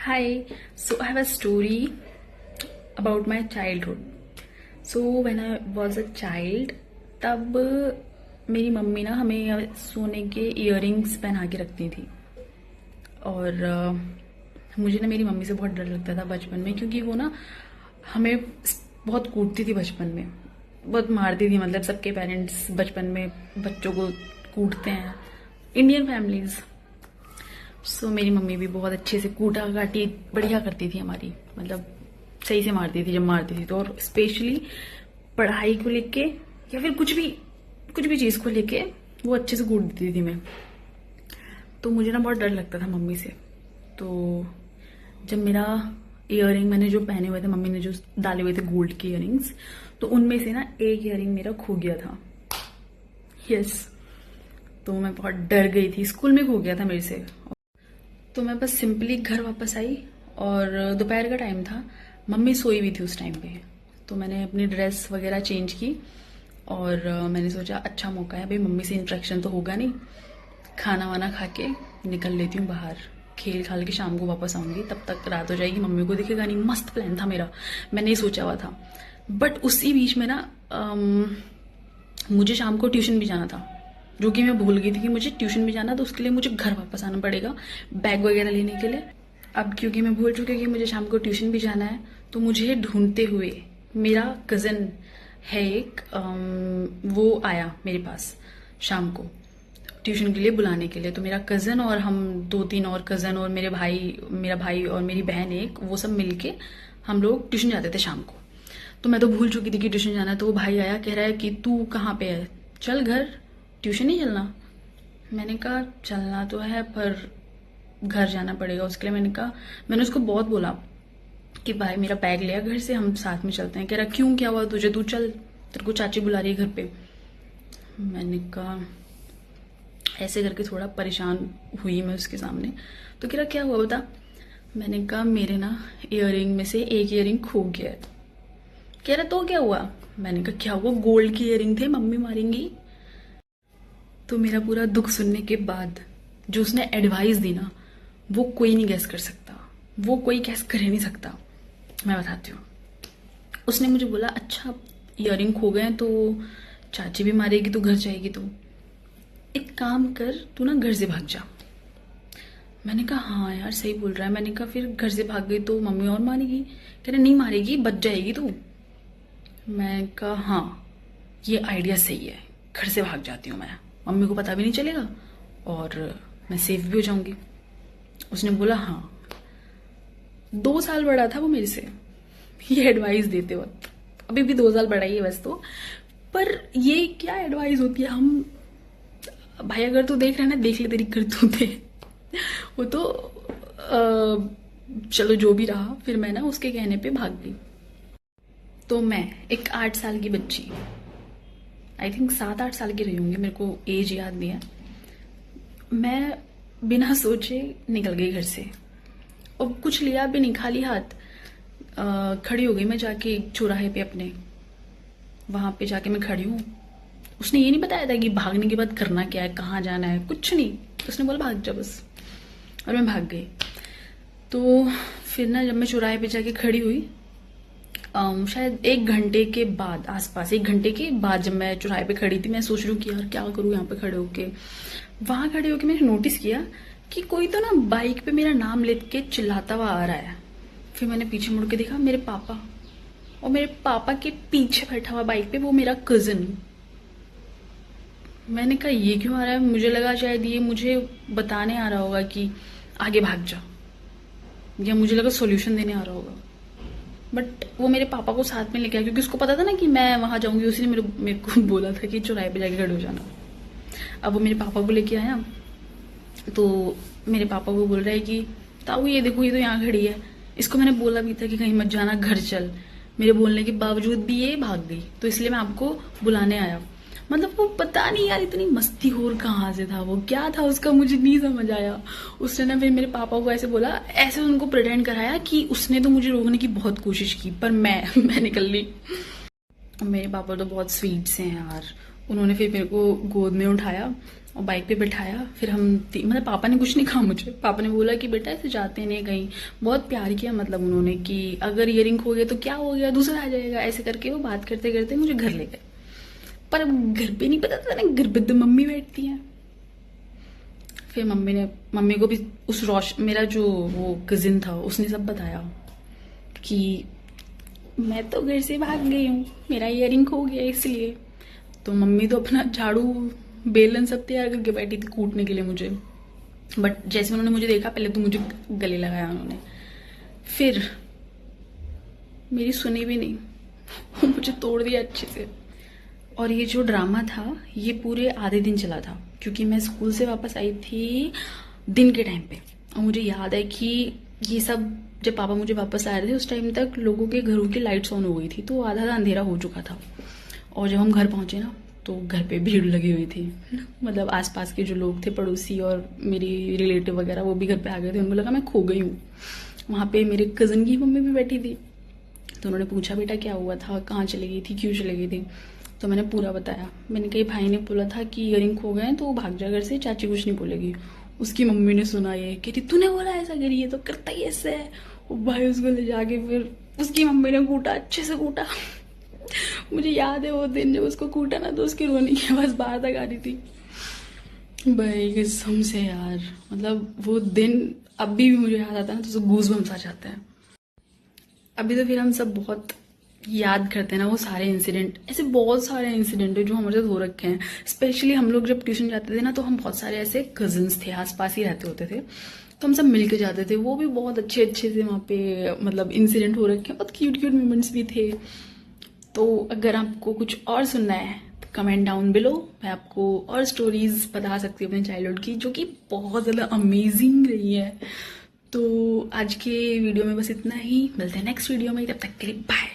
Hi, so I have a story about my childhood. So when I was a child, तब मेरी mummy ना हमें सोने के इयररिंग्स पहना के रखती थी। और मुझे ना मेरी मम्मी से बहुत डर लगता था बचपन में, क्योंकि वो ना हमें बहुत कूटती थी बचपन में, बहुत मारती थी। मतलब सबके पेरेंट्स बचपन में बच्चों को कूटते हैं, इंडियन फैमिलीज। सो मेरी मम्मी भी बहुत अच्छे से कूटा काटी बढ़िया करती थी हमारी, मतलब सही से मारती थी जब मारती थी तो। और स्पेशली पढ़ाई को लेके या फिर कुछ भी चीज को लेके वो अच्छे से कूट देती थी मैं। तो मुझे ना बहुत डर लगता था मम्मी से। तो जब मेरा इयररिंग मैंने जो पहने हुए थे, मम्मी ने जो डाले हुए थे गोल्ड के इयररिंग्स, तो उनमें से ना एक इयररिंग मेरा खो गया था। यस, तो मैं बहुत डर गई थी। स्कूल में खो गया था मेरे से। तो मैं बस सिंपली घर वापस आई और दोपहर का टाइम था, मम्मी सोई हुई थी उस टाइम पे। तो मैंने अपनी ड्रेस वगैरह चेंज की और मैंने सोचा अच्छा मौका है भाई, मम्मी से इंटरेक्शन तो होगा नहीं, खाना वाना खा के निकल लेती हूँ बाहर, खेल खाल के शाम को वापस आऊंगी, तब तक रात हो जाएगी, मम्मी को दिखेगा नहीं। मस्त प्लान था मेरा, मैंने ये सोचा हुआ था। बट उसी बीच में ना मुझे शाम को ट्यूशन भी जाना था, जो कि मैं भूल गई थी कि मुझे ट्यूशन भी जाना, तो उसके लिए मुझे घर वापस आना पड़ेगा बैग वगैरह लेने के लिए। अब क्योंकि मैं भूल चुकी कि मुझे शाम को ट्यूशन भी जाना है, तो मुझे ढूंढते हुए मेरा कज़न है एक, वो आया मेरे पास शाम को ट्यूशन के लिए बुलाने के लिए। तो मेरा कज़न और हम 2-3 और कज़न और मेरा भाई और मेरी बहन एक, वो सब मिलके हम लोग ट्यूशन जाते थे शाम को। तो मैं तो भूल चुकी थी कि ट्यूशन जाना है। तो वो भाई आया, कह रहा है कि तू कहाँ पे है, चल घर, ट्यूशन नहीं चलना। मैंने कहा चलना तो है पर घर जाना पड़ेगा, उसके लिए मैंने उसको बहुत बोला कि भाई मेरा बैग ले आ घर से, हम साथ में चलते हैं। कह रहा क्यों, क्या हुआ तुझे, तू चल, तेरे को चाची बुला रही है घर पे। मैंने कहा ऐसे करके थोड़ा परेशान हुई मैं उसके सामने। तो कह रहा क्या हुआ बता। मैंने कहा मेरे ना इयररिंग में से एक इयररिंग खो गया है। कह रहा तो क्या हुआ। मैंने कहा क्या हुआ, गोल्ड की इयररिंग थे, मम्मी मारेंगी। तो मेरा पूरा दुख सुनने के बाद जो उसने एडवाइस दी ना, वो कोई नहीं गैस कर सकता, वो कोई गैस कर ही नहीं सकता। मैं बताती हूँ। उसने मुझे बोला अच्छा इयररिंग खो गए तो चाची भी मारेगी, तो घर जाएगी, तो एक काम कर, तू ना घर से भाग जा। मैंने कहा हाँ यार सही बोल रहा है। मैंने कहा फिर घर से भाग गई तो मम्मी और मारेगी। कह रहे नहीं मारेगी, बच जाएगी तू। मैं कहा हाँ ये आइडिया सही है, घर से भाग जाती हूँ मैं, मम्मी को पता भी नहीं चलेगा और मैं सेफ भी हो जाऊंगी। उसने बोला हाँ। 2 साल बड़ा था वो मेरे से ये एडवाइस देते वक्त, अभी भी 2 साल बड़ा ही है वैसे तो, पर ये क्या एडवाइस होती है। हम भाई अगर तू देख रहा है ना, देख ले तेरी करतूतें। वो तो चलो जो भी रहा, फिर मैं ना उसके कहने पे भाग गई। तो मैं एक 8 साल की बच्ची, आई थिंक 7-8 साल की रही होंगी, मेरे को एज याद नहीं है, मैं बिना सोचे निकल गई घर से और कुछ लिया भी नहीं, खाली हाथ खड़ी हो गई मैं जाके एक चौराहे पे अपने, वहां पे जाके मैं खड़ी हूँ। उसने ये नहीं बताया था कि भागने के बाद करना क्या है, कहाँ जाना है, कुछ नहीं। उसने बोला भाग जा बस, और मैं भाग गई। तो फिर ना जब मैं चौराहे पे जाके खड़ी हुई, शायद 1 घंटे के बाद, आसपास 1 घंटे के बाद जब मैं चौराहे पे खड़ी थी, मैं सोच रही हूँ कि यार क्या करूँ यहाँ पे खड़े होके। वहां खड़े होके मैंने नोटिस किया कि कोई तो ना बाइक पे मेरा नाम लेके चिल्लाता हुआ आ रहा है। फिर मैंने पीछे मुड़ के देखा, मेरे पापा, और मेरे पापा के पीछे बैठा हुआ बाइक पे वो मेरा कजन। मैंने कहा ये क्यों आ रहा है, मुझे लगा शायद ये मुझे बताने आ रहा होगा कि आगे भाग जा, या मुझे लगा सॉल्यूशन देने आ रहा होगा। बट वो मेरे पापा को साथ में लेके आया, क्योंकि उसको पता था ना कि मैं वहां जाऊंगी। उसी ने मेरे को बोला था कि चौराहे पे जाके खड़े हो जाना। अब वो मेरे पापा को लेके आया, तो मेरे पापा को बोल रहा है कि ताऊ ये देखो, ये तो यहाँ खड़ी है। इसको मैंने बोला भी था कि कहीं मत जाना, घर चल। मेरे बोलने के बावजूद भी ये भाग गई, तो इसलिए मैं आपको बुलाने आया। मतलब वो पता नहीं यार इतनी मस्ती होर कहाँ से था, वो क्या था उसका, मुझे नहीं समझ आया। उसने ना फिर मेरे पापा को ऐसे बोला, ऐसे उनको प्रिटेंड कराया कि उसने तो मुझे रोकने की बहुत कोशिश की, पर मैं निकल ली। मेरे पापा तो बहुत स्वीट से हैं यार। उन्होंने फिर मेरे को गोद में उठाया और बाइक पे बिठाया। फिर हम मतलब पापा ने कुछ नहीं कहा मुझे, पापा ने बोला कि बेटा ऐसे जाते नहीं कहीं। बहुत प्यार किया मतलब उन्होंने कि अगर ईयरिंग खो गया तो क्या हो गया, दूसरा आ जाएगा, ऐसे करके वो बात करते करते मुझे घर ले गए। पर घर पे नहीं पता था ना, घर पे तो मम्मी बैठती हैं। फिर मम्मी को भी मेरा जो वो कजिन था उसने सब बताया कि मैं तो घर से भाग गई हूँ, मेरा ईयरिंग खो गया इसलिए। तो मम्मी तो अपना झाड़ू बेलन सब तैयार करके बैठी थी कूटने के लिए मुझे। बट जैसे उन्होंने मुझे देखा, पहले तो मुझे गले लगाया उन्होंने, फिर मेरी सुनी भी नहीं मुझे तोड़ दिया अच्छे से। और ये जो ड्रामा था ये पूरे आधे दिन चला था, क्योंकि मैं स्कूल से वापस आई थी दिन के टाइम पे। और मुझे याद है कि ये सब जब पापा मुझे वापस आए थे उस टाइम तक लोगों के घरों की लाइट्स ऑन हो गई थी, तो आधा अंधेरा हो चुका था। और जब हम घर पहुंचे ना तो घर पे भीड़ लगी हुई थी मतलब आसपास के जो लोग थे, पड़ोसी और मेरी रिलेटिव वगैरह, वो भी घर पे आ गए थे। उनको लगा मैं खो गई हूँ। वहाँ पे मेरे कज़न की मम्मी भी बैठी थी, तो उन्होंने पूछा बेटा क्या हुआ था, कहाँ चली गई थी, क्यों चली गई थी। तो मैंने पूरा बताया। मैंने कही भाई ने बोला था कि ईयरिंग खो गए तो वो भाग जा घर से, चाची कुछ नहीं बोलेगी। उसकी मम्मी ने सुना ये, कहती तूने बोला ऐसा करी, ये तो करता ही ऐसे है। वो भाई उसको ले जाके फिर उसकी मम्मी ने कूटा, अच्छे से कूटा मुझे याद है वो दिन जब उसको कूटा ना तो उसकी रोने की आवाज बाहर तक आ रही थी। भाई कसम से यार, मतलब वो दिन अभी भी मुझे याद आता है ना तो गूज बम्स आ जाते हैं। अभी तो फिर हम सब बहुत याद करते हैं ना वो सारे इंसिडेंट। ऐसे बहुत सारे इंसिडेंट है जो हमारे साथ हो रखे हैं। स्पेशली हम लोग जब ट्यूशन जाते थे ना तो हम बहुत सारे ऐसे कजिन्स थे, आसपास ही रहते होते थे, तो हम सब मिल के जाते थे। वो भी बहुत अच्छे अच्छे से वहाँ पे मतलब इंसिडेंट हो रखे हैं, बहुत क्यूट क्यूट मोमेंट्स भी थे। तो अगर आपको कुछ और सुनना है तो कमेंट डाउन बिलो, मैं आपको और स्टोरीज बता सकती हूँ अपने चाइल्डहुड की, जो कि बहुत ज़्यादा अमेजिंग रही है। तो आज के वीडियो में बस इतना ही, मिलते हैं नेक्स्ट वीडियो में, तब तक के लिए बाय।